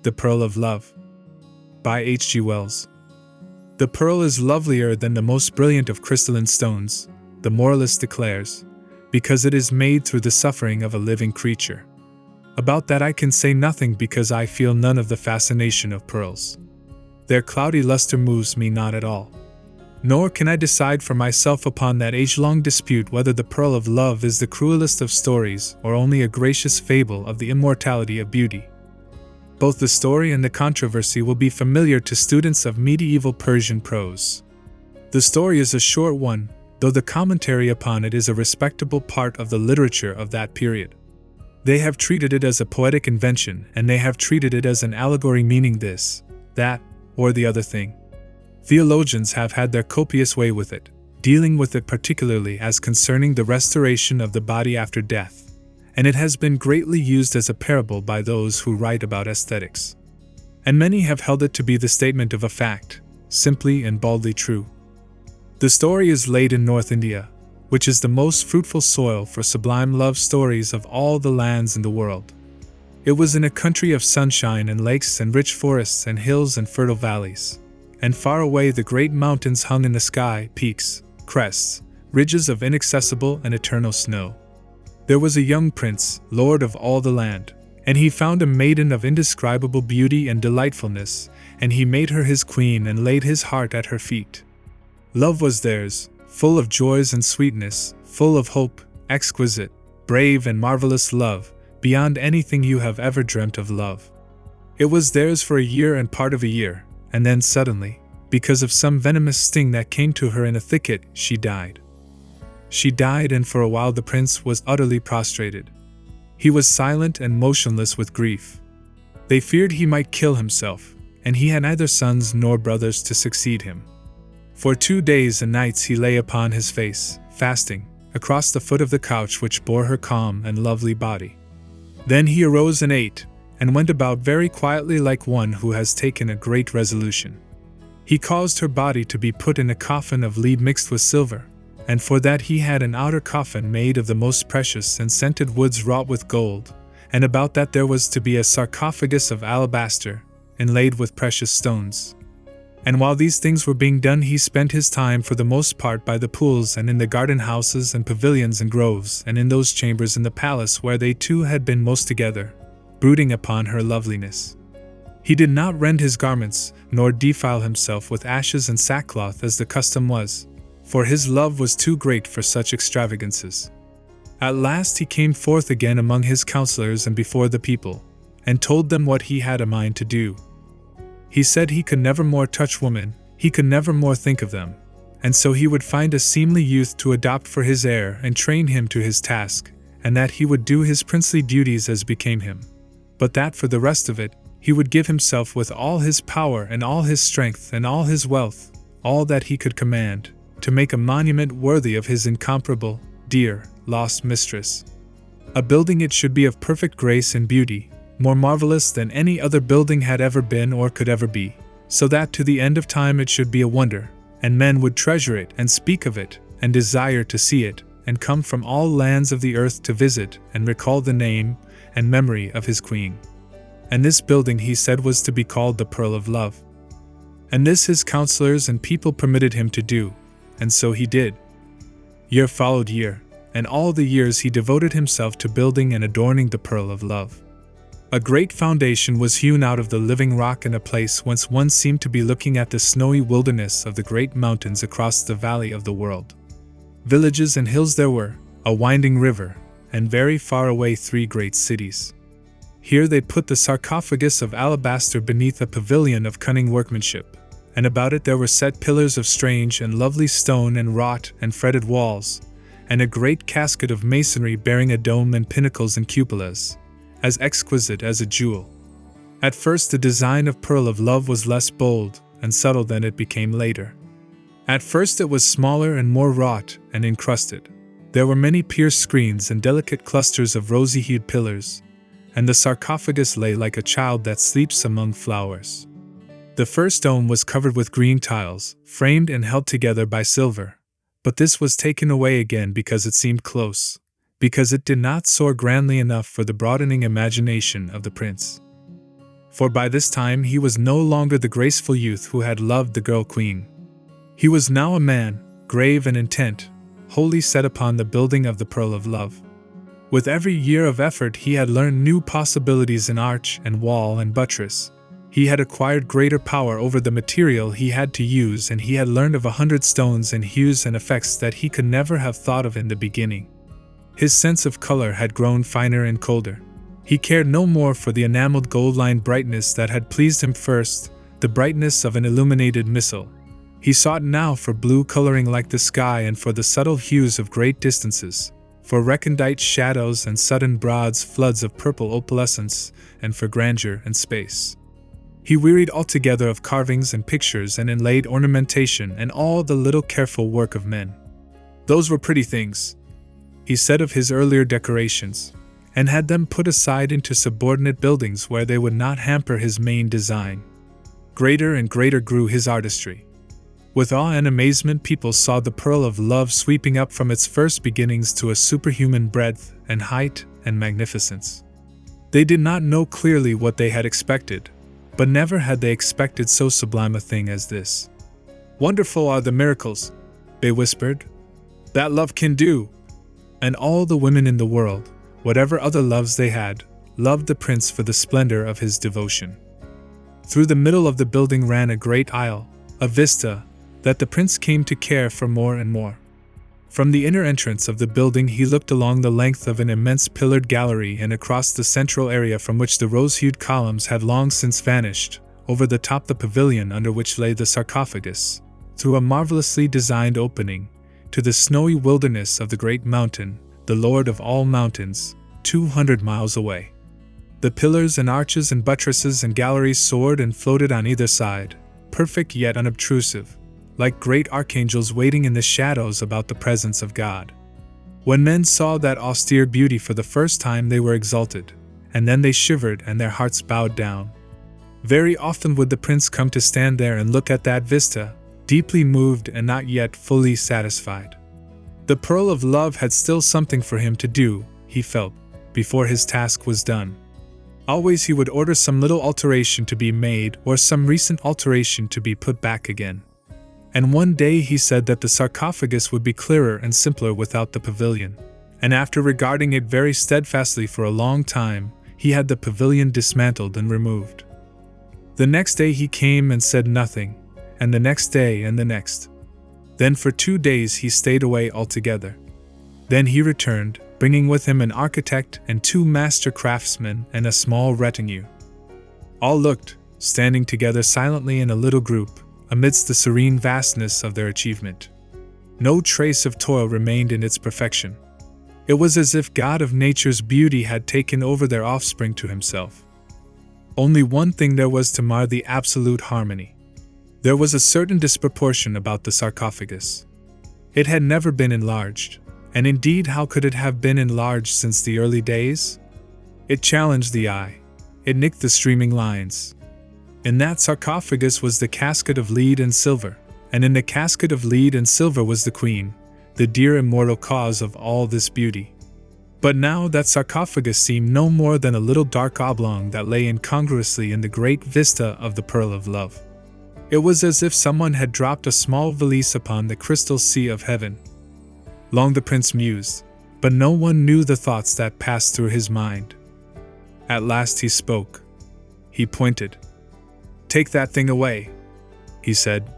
The Pearl of Love by H.G. Wells. The pearl is lovelier than the most brilliant of crystalline stones, the moralist declares, because it is made through the suffering of a living creature. About that I can say nothing because I feel none of the fascination of pearls. Their cloudy luster moves me not at all. Nor can I decide for myself upon that age-long dispute whether the pearl of love is the cruelest of stories or only a gracious fable of the immortality of beauty. Both the story and the controversy will be familiar to students of medieval Persian prose. The story is a short one, though the commentary upon it is a respectable part of the literature of that period. They have treated it as a poetic invention, and they have treated it as an allegory meaning this, that, or the other thing. Theologians have had their copious way with it, dealing with it particularly as concerning the restoration of the body after death, and it has been greatly used as a parable by those who write about aesthetics. And many have held it to be the statement of a fact, simply and baldly true. The story is laid in North India, which is the most fruitful soil for sublime love stories of all the lands in the world. It was in a country of sunshine and lakes and rich forests and hills and fertile valleys. And far away the great mountains hung in the sky, peaks, crests, ridges of inaccessible and eternal snow. There was a young prince, lord of all the land, and he found a maiden of indescribable beauty and delightfulness, and he made her his queen and laid his heart at her feet. Love was theirs, full of joys and sweetness, full of hope, exquisite, brave and marvelous love, beyond anything you have ever dreamt of love. It was theirs for a year and part of a year, and then suddenly, because of some venomous sting that came to her in a thicket, she died. She died, and for a while the prince was utterly prostrated. He was silent and motionless with grief. They feared he might kill himself, and he had neither sons nor brothers to succeed him. For 2 days and nights he lay upon his face, fasting, across the foot of the couch which bore her calm and lovely body. Then he arose and ate, and went about very quietly like one who has taken a great resolution. He caused her body to be put in a coffin of lead mixed with silver, and for that he had an outer coffin made of the most precious and scented woods wrought with gold, and about that there was to be a sarcophagus of alabaster, inlaid with precious stones. And while these things were being done he spent his time for the most part by the pools and in the garden houses and pavilions and groves and in those chambers in the palace where they two had been most together, brooding upon her loveliness. He did not rend his garments, nor defile himself with ashes and sackcloth as the custom was, for his love was too great for such extravagances. At last he came forth again among his counselors and before the people, and told them what he had a mind to do. He said he could never more touch women, he could never more think of them, and so he would find a seemly youth to adopt for his heir and train him to his task, and that he would do his princely duties as became him, but that for the rest of it, he would give himself with all his power and all his strength and all his wealth, all that he could command, to make a monument worthy of his incomparable, dear, lost mistress. A building it should be of perfect grace and beauty, more marvelous than any other building had ever been or could ever be, so that to the end of time it should be a wonder, and men would treasure it and speak of it, and desire to see it, and come from all lands of the earth to visit and recall the name and memory of his queen. And this building he said was to be called the Pearl of Love. And this his counselors and people permitted him to do, and so he did. Year followed year, and all the years he devoted himself to building and adorning the Pearl of Love. A great foundation was hewn out of the living rock in a place whence one seemed to be looking at the snowy wilderness of the great mountains across the valley of the world. Villages and hills there were, a winding river, and very far away 3 great cities. Here they put the sarcophagus of alabaster beneath a pavilion of cunning workmanship, and about it there were set pillars of strange and lovely stone and wrought and fretted walls, and a great casket of masonry bearing a dome and pinnacles and cupolas, as exquisite as a jewel. At first the design of Pearl of Love was less bold and subtle than it became later. At first it was smaller and more wrought and encrusted. There were many pierced screens and delicate clusters of rosy-hued pillars, and the sarcophagus lay like a child that sleeps among flowers. The first dome was covered with green tiles, framed and held together by silver, but this was taken away again because it seemed close, because it did not soar grandly enough for the broadening imagination of the prince. For by this time he was no longer the graceful youth who had loved the girl queen. He was now a man, grave and intent, wholly set upon the building of the pearl of love. With every year of effort he had learned new possibilities in arch and wall and buttress. He had acquired greater power over the material he had to use, and he had learned of 100 stones and hues and effects that he could never have thought of in the beginning. His sense of color had grown finer and colder. He cared no more for the enameled gold-lined brightness that had pleased him first, the brightness of an illuminated missile. He sought now for blue coloring like the sky, and for the subtle hues of great distances, for recondite shadows and sudden broad floods of purple opalescence, and for grandeur and space. He wearied altogether of carvings and pictures and inlaid ornamentation and all the little careful work of men. Those were pretty things, he said of his earlier decorations, and had them put aside into subordinate buildings where they would not hamper his main design. Greater and greater grew his artistry. With awe and amazement people saw the pearl of love sweeping up from its first beginnings to a superhuman breadth and height and magnificence. They did not know clearly what they had expected, but never had they expected so sublime a thing as this. "Wonderful are the miracles," they whispered, "that love can do." And all the women in the world, whatever other loves they had, loved the prince for the splendor of his devotion. Through the middle of the building ran a great aisle, a vista, that the prince came to care for more and more. From the inner entrance of the building he looked along the length of an immense pillared gallery and across the central area from which the rose-hued columns had long since vanished, over the top the pavilion under which lay the sarcophagus, through a marvelously designed opening, to the snowy wilderness of the great mountain, the lord of all mountains, 200 miles away. The pillars and arches and buttresses and galleries soared and floated on either side, perfect yet unobtrusive, like great archangels waiting in the shadows about the presence of God. When men saw that austere beauty for the first time they were exalted, and then they shivered and their hearts bowed down. Very often would the prince come to stand there and look at that vista, deeply moved and not yet fully satisfied. The pearl of love had still something for him to do, he felt, before his task was done. Always he would order some little alteration to be made or some recent alteration to be put back again. And one day he said that the sarcophagus would be clearer and simpler without the pavilion, and after regarding it very steadfastly for a long time, he had the pavilion dismantled and removed. The next day he came and said nothing, and the next day and the next. Then for 2 days he stayed away altogether. Then he returned, bringing with him an architect and 2 master craftsmen and a small retinue. All looked, standing together silently in a little group, amidst the serene vastness of their achievement. No trace of toil remained in its perfection. It was as if God of nature's beauty had taken over their offspring to himself. Only one thing there was to mar the absolute harmony. There was a certain disproportion about the sarcophagus. It had never been enlarged, and indeed how could it have been enlarged since the early days? It challenged the eye. It nicked the streaming lines. In that sarcophagus was the casket of lead and silver, and in the casket of lead and silver was the queen, the dear immortal cause of all this beauty. But now that sarcophagus seemed no more than a little dark oblong that lay incongruously in the great vista of the pearl of love. It was as if someone had dropped a small valise upon the crystal sea of heaven. Long the prince mused, but no one knew the thoughts that passed through his mind. At last he spoke. He pointed. "Take that thing away," he said.